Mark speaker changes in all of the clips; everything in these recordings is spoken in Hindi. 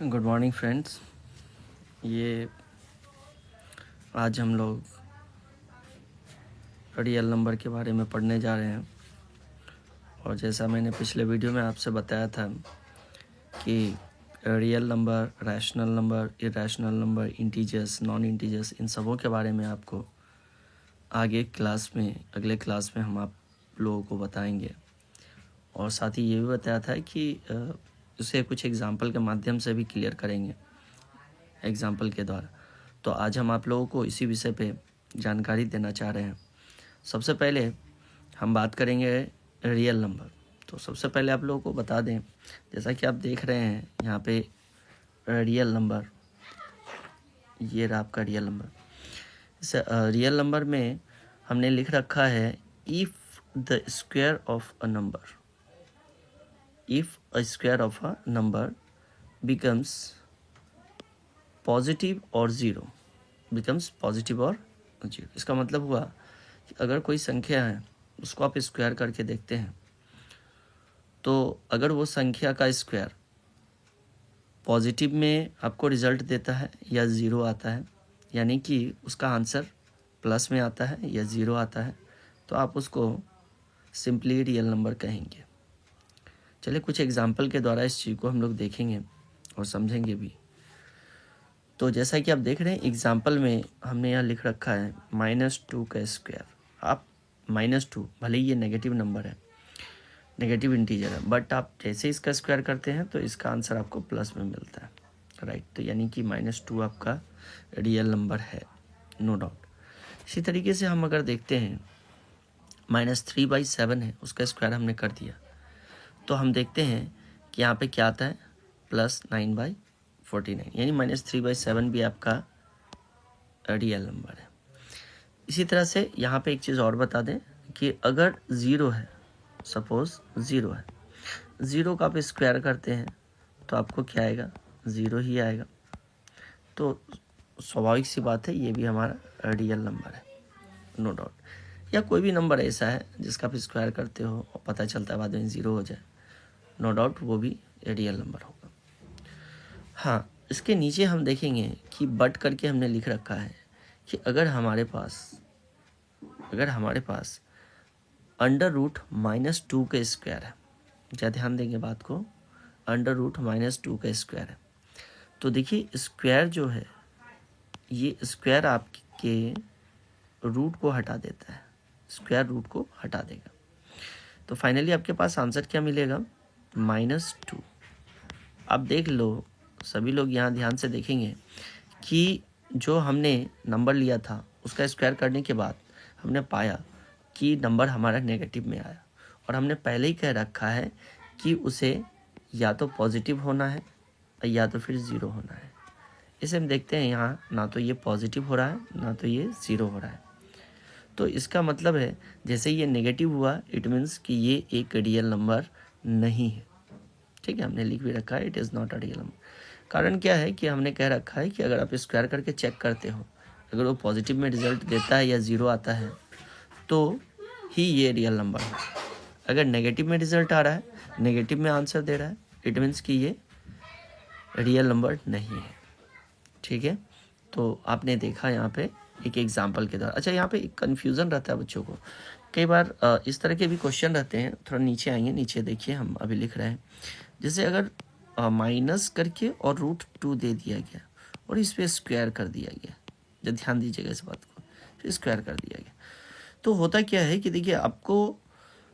Speaker 1: Good morning friends. ये आज हम लोग रियल नंबर के बारे में पढ़ने जा रहे हैं। और जैसा मैंने पिछले वीडियो में आपसे बताया था कि real number, rational number, irrational number, integers, non integers, इन सबों के बारे में आपको आगे क्लास में, अगले क्लास में हम आप लोगों को बताएंगे। और साथ ही ये भी बताया था कि उसे कुछ एग्जाम्पल के माध्यम से भी क्लियर करेंगे, एग्जाम्पल के द्वारा। तो आज हम आप लोगों को इसी विषय पे जानकारी देना चाह रहे हैं। सबसे पहले हम बात करेंगे रियल नंबर। तो सबसे पहले आप लोगों को बता दें, जैसा कि आप देख रहे हैं यहाँ पे रियल नंबर, ये रहा आपका रियल नंबर। इस रियल नंबर में हमने लिख रखा है if the square of a number, if a square of a number becomes positive और ज़ीरो, बिकम्स पॉजिटिव और जीरो। इसका मतलब हुआ कि अगर कोई संख्या है उसको आप स्क्वायर करके देखते हैं, तो अगर वो संख्या का स्क्वायर पॉजिटिव में आपको रिजल्ट देता है या ज़ीरो आता है, यानी कि उसका आंसर प्लस में आता है या ज़ीरो आता है, तो आप उसको सिंपली रियल नंबर कहेंगे। चलिए कुछ एग्जाम्पल के द्वारा इस चीज़ को हम लोग देखेंगे और समझेंगे भी। तो जैसा कि आप देख रहे हैं एग्जाम्पल में हमने यहाँ लिख रखा है -2 का स्क्वायर। आप -2, भले ही ये नेगेटिव नंबर है, नेगेटिव इंटीजर है, बट आप जैसे इसका स्क्वायर करते हैं तो इसका आंसर आपको प्लस में मिलता है, राइट। तो यानी कि -2 आपका रियल नंबर है, नो डाउट। इसी तरीके से हम अगर देखते हैं -3/7 है, उसका स्क्वायर हमने कर दिया, तो हम देखते हैं कि यहाँ पे क्या आता है +9/49, यानी -3/7 भी आपका रियल नंबर है। इसी तरह से यहाँ पे एक चीज़ और बता दें कि अगर ज़ीरो है, सपोज़ ज़ीरो है, ज़ीरो का आप स्क्वायर करते हैं तो आपको क्या आएगा, ज़ीरो ही आएगा। तो स्वाभाविक सी बात है, ये भी हमारा रियल नंबर है, नो डाउट। या कोई भी नंबर ऐसा है जिसका आप स्क्वायर करते हो और पता चलता है बाद में ज़ीरो हो जाए, नो डाउट वो भी रियल नंबर होगा। हाँ, इसके नीचे हम देखेंगे कि बट करके हमने लिख रखा है कि अगर हमारे पास √-2 का स्क्वायर है, क्या ध्यान देंगे बात को, √-2 का स्क्वायर है, तो देखिए स्क्वायर जो है, ये स्क्वायर आपके रूट को हटा देता है, स्क्वायर रूट को हटा देगा। तो फाइनली आपके पास आंसर क्या मिलेगा, -2। अब देख लो, सभी लोग यहाँ ध्यान से देखेंगे कि जो हमने नंबर लिया था उसका स्क्वायर करने के बाद हमने पाया कि नंबर हमारा नेगेटिव में आया, और हमने पहले ही कह रखा है कि उसे या तो पॉजिटिव होना है या तो फिर ज़ीरो होना है। इसे हम देखते हैं यहाँ, ना तो ये पॉजिटिव हो रहा है ना तो ये ज़ीरो हो रहा है। तो इसका मतलब है जैसे ये नेगेटिव हुआ, इट मीन्स कि ये एक रियल नंबर नहीं है। ठीक है, हमने लिख भी रखा है it is not a real number. कारण क्या है कि हमने कह रखा है कि अगर आप स्क्वायर करके चेक करते हो, अगर वो पॉजिटिव में रिजल्ट देता है या ज़ीरो आता है तो ही ये रियल नंबर है। अगर नेगेटिव में रिजल्ट आ रहा है, नेगेटिव में आंसर दे रहा है, इट मीन्स कि ये रियल नंबर नहीं है। ठीक है, तो आपने देखा यहाँ पे एक एग्जाम्पल के द्वारा। अच्छा, यहाँ पे एक कन्फ्यूज़न रहता है बच्चों को, कई बार इस तरह के भी क्वेश्चन रहते हैं। थोड़ा नीचे आएंगे, नीचे देखिए, हम अभी लिख रहे हैं, जैसे अगर माइनस करके और √2 दे दिया गया और इस पर स्क्वायर कर दिया गया, जब ध्यान दीजिएगा इस बात को, फिर स्क्वायर कर दिया गया, तो होता क्या है कि देखिए आपको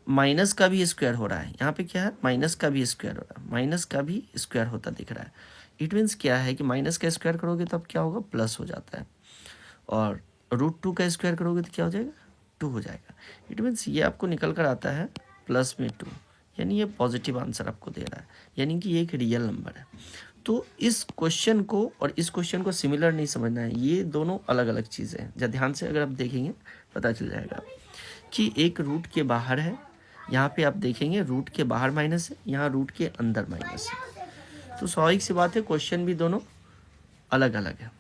Speaker 1: माइनस का भी स्क्वायर हो रहा है, यहाँ पे क्या है, माइनस का भी स्क्वायर हो रहा है, माइनस का भी स्क्वायर होता दिख रहा है। इट मीन्स क्या है कि माइनस का स्क्वायर करोगे तो अब क्या होगा, प्लस हो जाता है, और √2 का स्क्वायर करोगे तो क्या हो जाएगा, 2 हो जाएगा। इट मीन्स ये आपको निकल कर आता है +2, यानी ये पॉजिटिव आंसर आपको दे रहा है, यानी कि ये एक रियल नंबर है। तो इस क्वेश्चन को और इस क्वेश्चन को सिमिलर नहीं समझना है, ये दोनों अलग अलग चीज़ें हैं। जब ध्यान से अगर आप देखेंगे पता चल जाएगा कि एक रूट के बाहर है, यहाँ पे आप देखेंगे रूट के बाहर माइनस है, यहाँ रूट के अंदर माइनस है। तो स्वाभाविक सी बात है, क्वेश्चन भी दोनों अलग अलग है।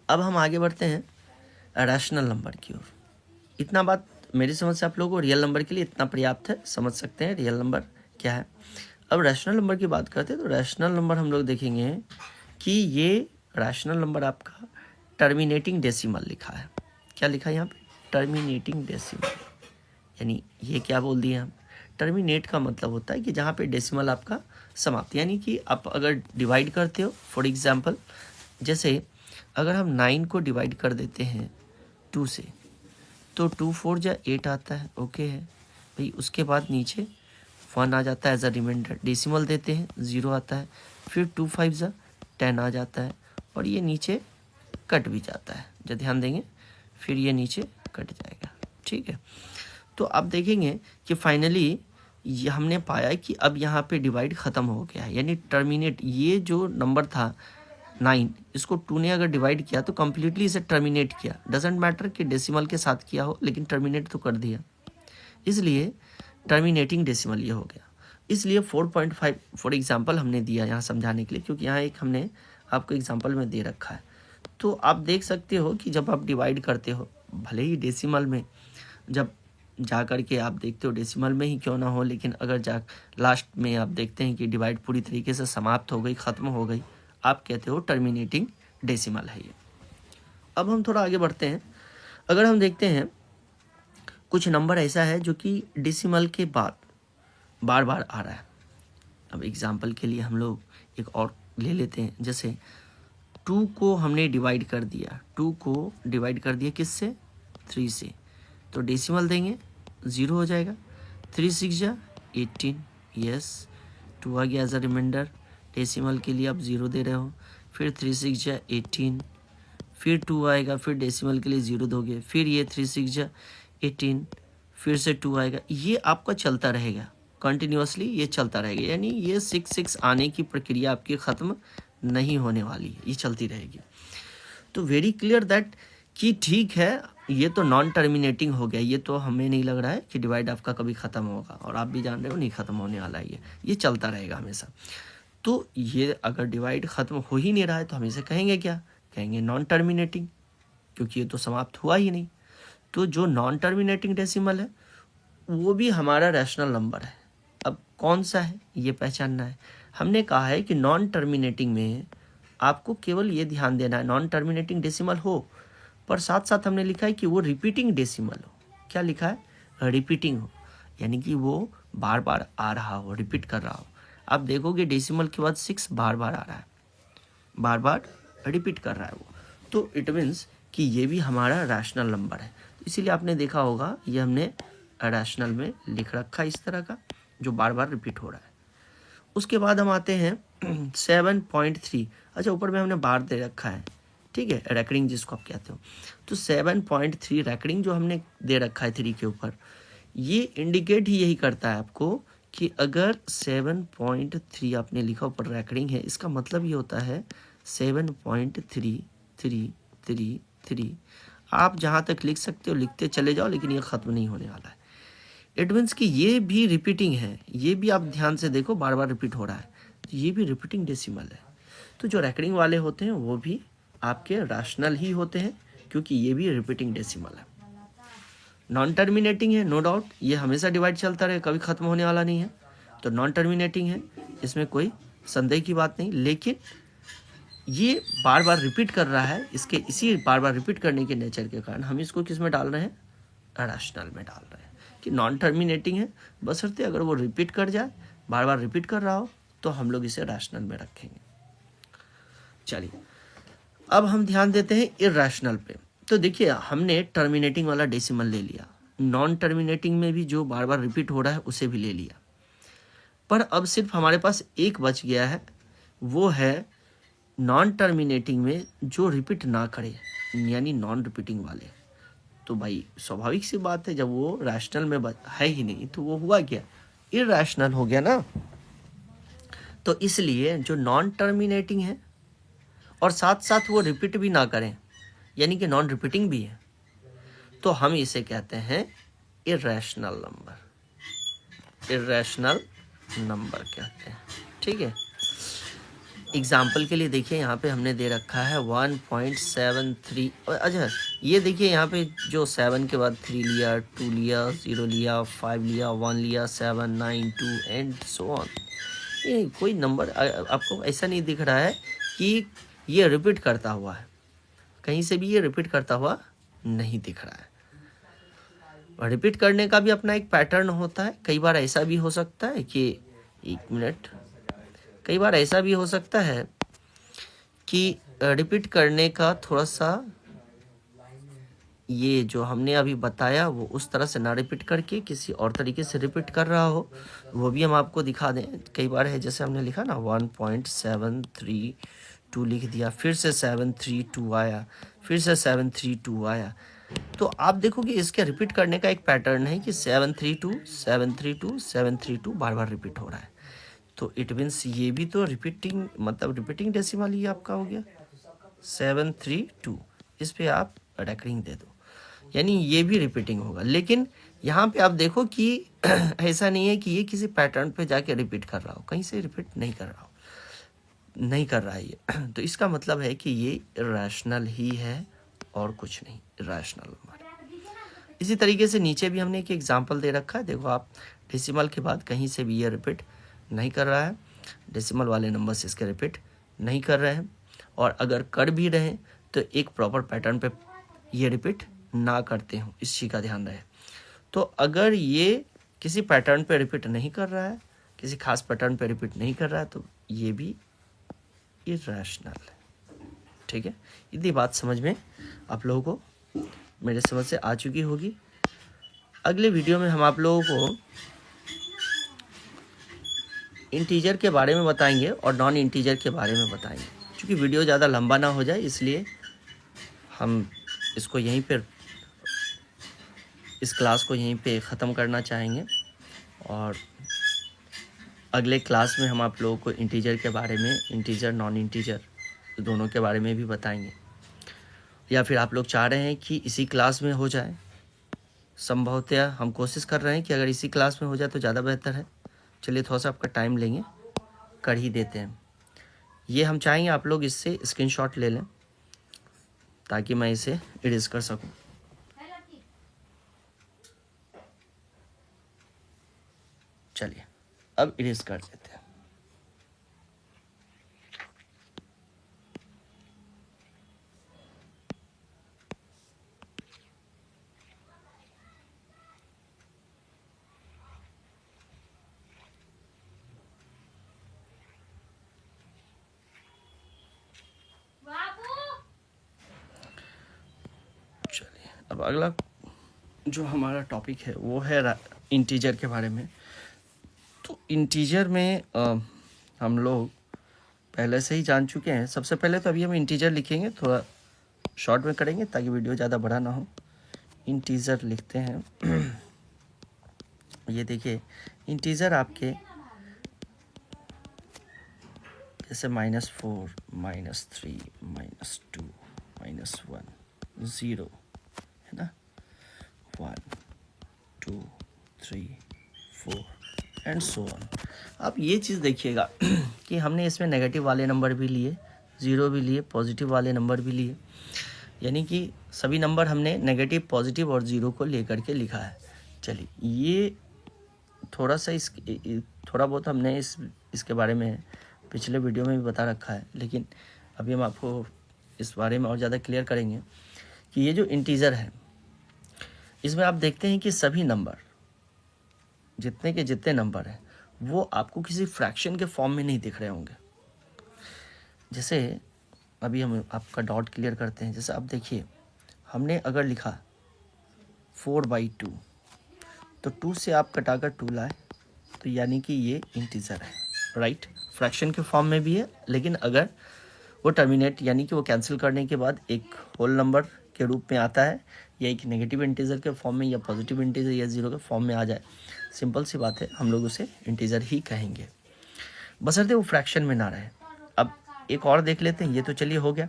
Speaker 1: अब हम आगे बढ़ते हैं रैशनल नंबर की ओर। इतना बात मेरी समझ से आप लोगों को रियल नंबर के लिए इतना पर्याप्त है, समझ सकते हैं रियल नंबर क्या है। अब रैशनल नंबर की बात करते हैं तो रैशनल नंबर हम लोग देखेंगे कि ये रैशनल नंबर आपका टर्मिनेटिंग डेसिमल लिखा है। क्या लिखा है यहाँ पे? Terminating decimal. यानी ये क्या बोल दिए हम? टर्मिनेट का मतलब होता है कि जहाँ पे डेसिमल आपका समाप्त, यानी कि आप अगर डिवाइड करते हो, फॉर एग्जांपल जैसे अगर हम 9 को डिवाइड कर देते हैं 2 से तो 2 4 जा 8 आता है, ओके है भाई। उसके बाद नीचे 1 आ जाता है एज अ रिमाइंडर, डेसिमल देते हैं 0 आता है, फिर 2 5 जा 10 आ जाता है और ये नीचे कट भी जाता है, जो ध्यान देंगे फिर ये नीचे कट जाएगा, ठीक है। तो आप देखेंगे कि फाइनली ये हमने पाया कि अब यहाँ पे डिवाइड ख़त्म हो गया है, यानी टर्मिनेट, ये जो नंबर था 9, इसको 2 ने अगर डिवाइड किया तो कम्प्लीटली इसे टर्मिनेट किया। डजेंट मैटर कि डेसिमल के साथ किया हो, लेकिन टर्मिनेट तो कर दिया, इसलिए टर्मिनेटिंग डेसिमल ये हो गया। इसलिए 4.5 फॉर एग्जांपल हमने दिया यहाँ समझाने के लिए, क्योंकि यहाँ एक हमने आपको एग्जांपल में दे रखा है। तो आप देख सकते हो कि जब आप डिवाइड करते हो, भले ही डेसिमल में जब जा कर के आप देखते हो, डेसिमल में ही क्यों ना हो, लेकिन अगर जा लास्ट में आप देखते हैं कि डिवाइड पूरी तरीके से समाप्त हो गई, ख़त्म हो गई, आप कहते हो टर्मिनेटिंग डेसिमल है ये। अब हम थोड़ा आगे बढ़ते हैं। अगर हम देखते हैं कुछ नंबर ऐसा है जो कि डेसिमल के बाद बार बार आ रहा है। अब एग्जाम्पल के लिए हम लोग एक और ले लेते हैं, जैसे 2 को हमने डिवाइड कर दिया, 2 को डिवाइड कर दिया किससे? 3 से, तो डेसिमल देंगे 0 हो जाएगा। 3 6 जा 18, यस 2 आ गया एज अ रिमाइंडर, डेसिमल के लिए आप 0 दे रहे हो, फिर 3 6 जा 18, फिर 2 आएगा, फिर डेसिमल के लिए 0 दोगे, फिर ये 3 6 जा 18, फिर से 2 आएगा। ये आपका चलता रहेगा कंटिन्यूसली, ये चलता रहेगा, यानी ये 6 6 आने की प्रक्रिया आपकी ख़त्म नहीं होने वाली है, ये चलती रहेगी। तो वेरी क्लियर दैट कि ठीक है, ये तो नॉन टर्मिनेटिंग हो गया, ये तो हमें नहीं लग रहा है कि डिवाइड आपका कभी ख़त्म होगा, और आप भी जान रहे हो नहीं ख़त्म होने वाला है, ये चलता रहेगा हमेशा। तो ये अगर डिवाइड ख़त्म हो ही नहीं रहा है तो हम इसे कहेंगे क्या? कहेंगे नॉन टर्मिनेटिंग, क्योंकि ये तो समाप्त हुआ ही नहीं। तो जो नॉन टर्मिनेटिंग डेसिमल है वो भी हमारा रैशनल नंबर है। अब कौन सा है ये पहचानना है। हमने कहा है कि नॉन टर्मिनेटिंग में आपको केवल ये ध्यान देना है, नॉन टर्मिनेटिंग डेसिमल हो, पर साथ साथ हमने लिखा है कि वो रिपीटिंग डेसिमल हो। क्या लिखा है? रिपीटिंग हो, यानी कि वो बार बार आ रहा हो, रिपीट कर रहा हो। आप देखोगे डेसिमल के बाद 6 बार बार आ रहा है, बार बार रिपीट कर रहा है वो, तो इट मीन्स कि ये भी हमारा रैशनल नंबर है। तो इसीलिए आपने देखा होगा ये हमने रैशनल में लिख रखा है इस तरह का, जो बार बार रिपीट हो रहा है। उसके बाद हम आते हैं 7.3। अच्छा, ऊपर में हमने बार दे रखा है, ठीक है, रैकरिंग जिसको आप कहते हो। तो 7.3 रैकरिंग जो हमने दे रखा है 3 के ऊपर, ये इंडिकेट ही यही करता है आपको कि अगर 7.3 आपने लिखा ऊपर रैकरिंग है, इसका मतलब ये होता है 7.33333। आप जहाँ तक लिख सकते हो लिखते चले जाओ, लेकिन ये ख़त्म नहीं होने वाला है। इट मीन्स कि ये भी रिपीटिंग है, ये भी आप ध्यान से देखो बार बार रिपीट हो रहा है, तो ये भी रिपीटिंग डेसिमल है। तो जो रैकरिंग वाले होते हैं वो भी आपके रैशनल ही होते हैं, क्योंकि ये भी रिपीटिंग डेसिमल है। नॉन टर्मिनेटिंग है, नो डाउट ये हमेशा डिवाइड चलता रहे, कभी ख़त्म होने वाला नहीं है, तो नॉन टर्मिनेटिंग है, इसमें कोई संदेह की बात नहीं। लेकिन ये बार बार रिपीट कर रहा है, इसके इसी बार बार रिपीट करने के नेचर के कारण हम इसको किस में डाल रहे हैं? रैशनल में डाल रहे हैं कि नॉन टर्मिनेटिंग है, बशर्ते अगर वो रिपीट कर जाए, बार बार रिपीट कर रहा हो, तो हम लोग इसे रैशनल में रखेंगे। चलिए, अब हम ध्यान देते हैं इरैशनल पे। तो देखिए, हमने टर्मिनेटिंग वाला डेसिमल ले लिया, नॉन टर्मिनेटिंग में भी जो बार बार रिपीट हो रहा है उसे भी ले लिया, पर अब सिर्फ हमारे पास एक बच गया है, वो है नॉन टर्मिनेटिंग में जो रिपीट ना करे, यानी नॉन रिपीटिंग वाले। तो भाई स्वाभाविक सी बात है, जब वो रैशनल में है ही नहीं तो वो हुआ क्या? इरैशनल हो गया ना। तो इसलिए जो नॉन टर्मिनेटिंग है और साथ साथ वो रिपीट भी ना करें, यानी कि नॉन रिपीटिंग भी है, तो हम इसे कहते हैं इरैशनल नंबर। इरैशनल नंबर कहते हैं, ठीक है। एग्जाम्पल के लिए देखिए, यहाँ पे हमने दे रखा है 1.73। अच्छा, ये देखिए यहाँ पे जो 7 के बाद 3 लिया, 2 लिया, 0 लिया, 5 लिया, 1 लिया, 7 9 2 एंड सो ऑन। ये कोई नंबर आपको ऐसा नहीं दिख रहा है कि ये रिपीट करता हुआ है, कहीं से भी ये रिपीट करता हुआ नहीं दिख रहा है। और रिपीट करने का भी अपना एक पैटर्न होता है। कई बार ऐसा भी हो सकता है कि एक मिनट, कई बार ऐसा भी हो सकता है कि रिपीट करने का थोड़ा सा ये जो हमने अभी बताया वो उस तरह से ना रिपीट करके किसी और तरीके से रिपीट कर रहा हो, वो भी हम आपको दिखा दें। कई बार है जैसे हमने लिखा ना 1.732 लिख दिया, फिर से 732 आया, फिर से 732 आया, तो आप देखोगे इसके रिपीट करने का एक पैटर्न है कि 732 732 732 बार बार रिपीट हो रहा है। तो इट मीन्स ये भी तो रिपीटिंग, मतलब रिपीटिंग डेसिमल ही आपका हो गया 732। इस पे आप रेकरिंग दे दो, यानी ये भी रिपीटिंग होगा। लेकिन यहाँ पे आप देखो कि ऐसा नहीं है कि ये किसी पैटर्न पे जाके रिपीट कर रहा हो, कहीं से रिपीट नहीं कर रहा हो, नहीं कर रहा है ये। तो इसका मतलब है कि ये रैशनल ही है और कुछ नहीं, रैशनल नंबर। इसी तरीके से नीचे भी हमने एक एग्जांपल दे रखा है, देखो आप, डेसिमल के बाद कहीं से भी ये रिपीट नहीं कर रहा है, डेसिमल वाले नंबर से इसके रिपीट नहीं कर रहे हैं, और अगर कर भी रहे तो एक प्रॉपर पैटर्न पे ये रिपीट ना करते हो, इस चीज़ का ध्यान रहे। तो अगर ये किसी पैटर्न पे रिपीट नहीं कर रहा है, किसी खास पैटर्न पे रिपीट नहीं कर रहा है, तो ये भी इरैशनल है। ठीक है, इतनी बात समझ में आप लोगों को मेरे समझ से आ चुकी होगी। अगले वीडियो में हम आप लोगों को इंटीजर के बारे में बताएंगे और नॉन इंटीजर के बारे में बताएंगे। क्योंकि वीडियो ज़्यादा लंबा ना हो जाए इसलिए हम इसको यहीं पर, इस क्लास को यहीं पे ख़त्म करना चाहेंगे, और अगले क्लास में हम आप लोगों को इंटीजर के बारे में, इंटीजर नॉन इंटीजर दोनों के बारे में भी बताएंगे। या फिर आप लोग चाह रहे हैं कि इसी क्लास में हो जाए, संभवतः हम कोशिश कर रहे हैं कि अगर इसी क्लास में हो जाए तो ज़्यादा बेहतर है। चलिए थोड़ा सा आपका टाइम लेंगे, कर ही देते हैं। ये हम चाहेंगे आप लोग इससे स्क्रीनशॉट ले लें ताकि मैं इसे इरेज कर सकूं। चलिए अब इरेज कर देते हैं। चलिए अब अगला जो हमारा टॉपिक है वो है इंटीजर के बारे में। तो इंटीजर में हम लोग पहले से ही जान चुके हैं। सबसे पहले तो अभी हम इंटीजर लिखेंगे, थोड़ा शॉर्ट में करेंगे ताकि वीडियो ज़्यादा बड़ा ना हो। इंटीजर लिखते हैं। ये देखिए इंटीजर आपके जैसे -4 -3 -2 -1 0 है ना, 1 2 3 4 एंड सो ऑन। आप ये चीज़ देखिएगा कि हमने इसमें नेगेटिव वाले नंबर भी लिए, ज़ीरो भी लिए, पॉजिटिव वाले नंबर भी लिए, यानी कि सभी नंबर हमने नेगेटिव, पॉजिटिव और ज़ीरो को लेकर के लिखा है। चलिए ये थोड़ा सा थोड़ा बहुत हमने इसके बारे में पिछले वीडियो में भी बता रखा है, लेकिन अभी हम आपको इस बारे में और ज़्यादा क्लियर करेंगे कि ये जो इंटीजर है इसमें आप देखते हैं कि सभी नंबर, जितने के जितने नंबर हैं वो आपको किसी फ्रैक्शन के फॉर्म में नहीं दिख रहे होंगे। जैसे अभी हम आपका डॉट क्लियर करते हैं। जैसे आप देखिए हमने अगर लिखा 4/2 तो 2 से आप कटाकर 2 लाए तो यानी कि ये इंटीजर है, राइट। फ्रैक्शन के फॉर्म में भी है, लेकिन अगर वो टर्मिनेट यानी कि वो कैंसिल करने के बाद एक होल नंबर के रूप में आता है, या एक नेगेटिव इंटीजर के फॉर्म में, या पॉजिटिव इंटीजर या ज़ीरो के फॉर्म में आ जाए, सिंपल सी बात है, हम लोग उसे इंटीजर ही कहेंगे, बशर्ते वो फ्रैक्शन में ना रहे। अब एक और देख लेते हैं, ये तो चलिए हो गया।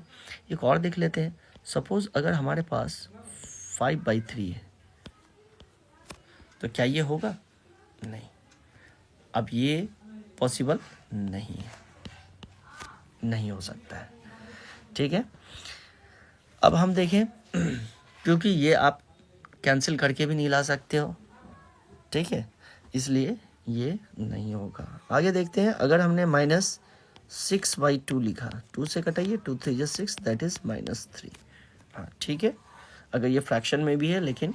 Speaker 1: एक और देख लेते हैं। सपोज़ अगर हमारे पास 5/3 है तो क्या ये होगा? नहीं। अब ये पॉसिबल नहीं है, नहीं हो सकता है। ठीक है, अब हम देखें क्योंकि ये आप कैंसिल करके भी नहीं ला सकते हो, ठीक है, इसलिए ये नहीं होगा। आगे देखते हैं, अगर हमने -6/2 लिखा, 2 से कटाइए, 2 3 6, दैट इज़ -3। हाँ ठीक है, अगर ये फ्रैक्शन में भी है, लेकिन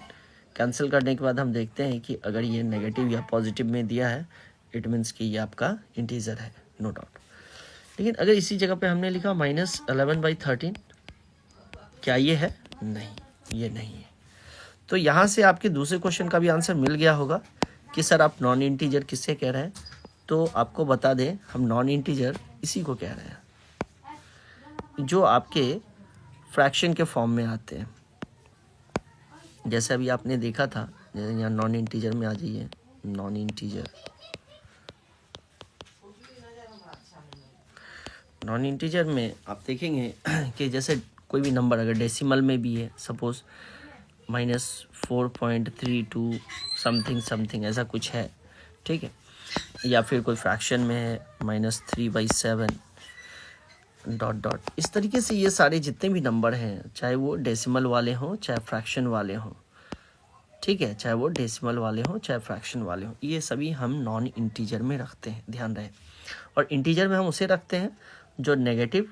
Speaker 1: कैंसिल करने के बाद हम देखते हैं कि अगर ये नेगेटिव या पॉजिटिव में दिया है, इट मीन्स कि ये आपका इंटीजर है, नो डाउट। लेकिन अगर इसी जगह पे हमने लिखा -11/13, क्या ये है? नहीं, ये नहीं है। तो यहाँ से आपके दूसरे क्वेश्चन का भी आंसर मिल गया होगा कि सर आप नॉन इंटीजर किससे कह रहे हैं। तो आपको बता दें, हम नॉन इंटीजर इसी को कह रहे हैं जो आपके फ्रैक्शन के फॉर्म में आते हैं। जैसे अभी आपने देखा था, जैसे यहाँ नॉन इंटीजर में आ जाइए, नॉन इंटीजर, नॉन इंटीजर में आप देखेंगे कि जैसे कोई भी नंबर अगर डेसिमल में भी है, सपोज -4.32 समथिंग समथिंग ऐसा कुछ है, ठीक है, या फिर कोई फ्रैक्शन में है -3/7 ... इस तरीके से ये सारे जितने भी नंबर हैं, चाहे वो डेसिमल वाले हों चाहे फ्रैक्शन वाले हों, ठीक है, चाहे वो डेसिमल वाले हों चाहे फ्रैक्शन वाले हों, ये सभी हम नॉन इंटीजर में रखते हैं, ध्यान रहे। और इंटीजर में हम उसे रखते हैं जो नेगेटिव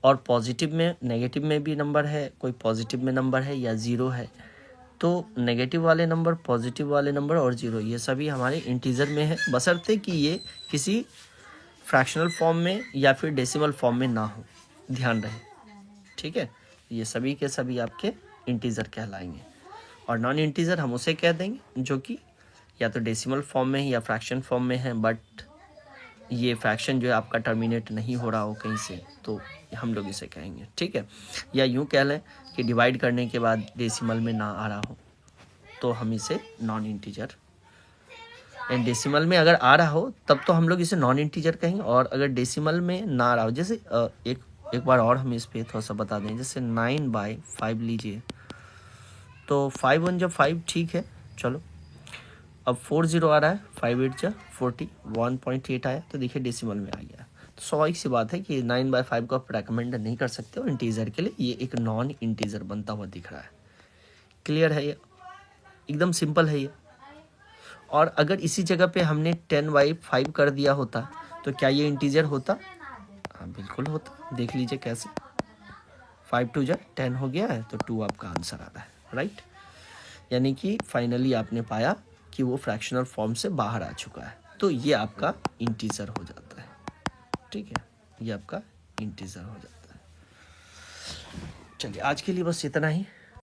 Speaker 1: और पॉजिटिव में, नेगेटिव में भी नंबर है, कोई पॉजिटिव में नंबर है या ज़ीरो है, तो नेगेटिव वाले नंबर, पॉजिटिव वाले नंबर और ज़ीरो, ये सभी हमारे इंटीजर में है, बशर्ते कि ये किसी फ्रैक्शनल फॉर्म में या फिर डेसिमल फॉर्म में ना हो, ध्यान रहे, ठीक है। ये सभी के सभी आपके इंटीजर कहलाएंगे। और नॉन इंटीजर हम उसे कह देंगे जो कि या तो डेसिमल फॉर्म में है या फ्रैक्शन फॉर्म में है, बट ये फ्रैक्शन जो है आपका टर्मिनेट नहीं हो रहा हो कहीं से, तो हम लोग इसे कहेंगे, ठीक है। या यूँ कह लें कि डिवाइड करने के बाद डेसिमल में ना आ रहा हो, तो हम इसे नॉन इंटीजर, एंड डेसिमल में अगर आ रहा हो तब तो हम लोग इसे नॉन इंटीजर कहेंगे, और अगर डेसिमल में ना आ रहा हो, जैसे एक बार और हम इस पर थोड़ा सा बता दें, जैसे 9/5 लीजिए, तो 5 1 जब 5, ठीक है, चलो अब 40 आ रहा है, 5 8 जा 40, 1.8 आया, तो देखिए डेसिमल में आ गया। तो स्वाभाविक सी बात है कि 9/5 को आप रेकमेंड नहीं कर सकते हो इंटीजर के लिए, ये एक नॉन इंटीजर बनता हुआ दिख रहा है। क्लियर है ये? एकदम सिंपल है ये। और अगर इसी जगह पे हमने 10/5 कर दिया होता, तो क्या ये इंटीजर होता? हाँ बिल्कुल होता। देख लीजिए कैसे, 5 2 जा 10 हो गया है, तो 2 आपका आंसर आ रहा है, राइट। यानी कि फाइनली आपने पाया कि वो फ्रैक्शनल फॉर्म से बाहर आ चुका है, तो ये आपका इंटीजर हो जाता है, ठीक है, ये आपका इंटीजर हो जाता है। चलिए आज के लिए बस इतना ही।